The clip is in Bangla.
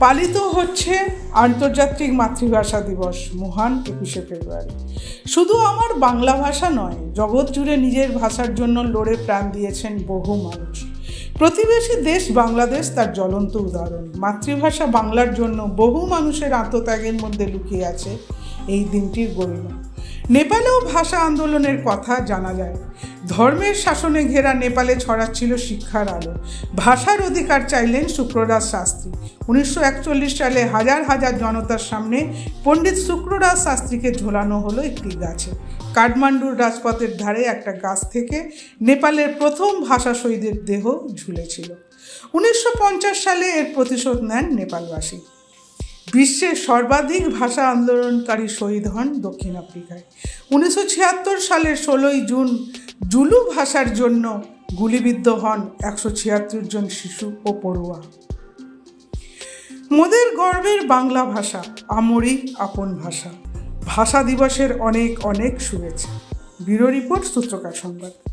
পালিত হচ্ছে আন্তর্জাতিক মাতৃভাষা দিবস মহান 21শে ফেব্রুয়ারি। শুধু আমার বাংলা ভাষা নয়, জগৎ জুড়ে নিজের ভাষার জন্য লড়ে প্রাণ দিয়েছেন বহু মানুষ। প্রতিবেশী দেশ বাংলাদেশ তার জ্বলন্ত উদাহরণ। মাতৃভাষা বাংলার জন্য বহু মানুষের আত্মত্যাগের মধ্যে লুকিয়ে আছে এই দিনটির গরিমা। নেপালেও ভাষা আন্দোলনের কথা জানা যায়। ধর্মের শাসনে ঘেরা নেপালে ছড়াচ্ছিল শিক্ষার আলো। ভাষার অধিকার চাইলেন শুক্রদাস শাস্ত্রী। 1941 সালে হাজার হাজার জনতার সামনে পণ্ডিত শুক্রদাস শাস্ত্রীকে ঝোলানো হলো একটি গাছে। কাঠমান্ডুর রাজপথের ধারে একটা গাছ থেকে নেপালের প্রথম ভাষা শহীদের দেহ ঝুলেছিল। 1950 সালে এর প্রতিশোধ নেন নেপালবাসী। বিশ্বের সর্বাধিক ভাষা আন্দোলনকারী শহীদ হন দক্ষিণ আফ্রিকায়। 1976 সালের 16ই জুন জুলু ভাষার জন্য গুলিবিদ্ধ হন 176 জন শিশু ও পড়ুয়া। মোদের গর্বের বাংলা ভাষা, আমরি আপন ভাষা। ভাষা দিবসের অনেক অনেক শুভেচ্ছা। ব্যুরো রিপোর্ট, সূত্রকার সংবাদ।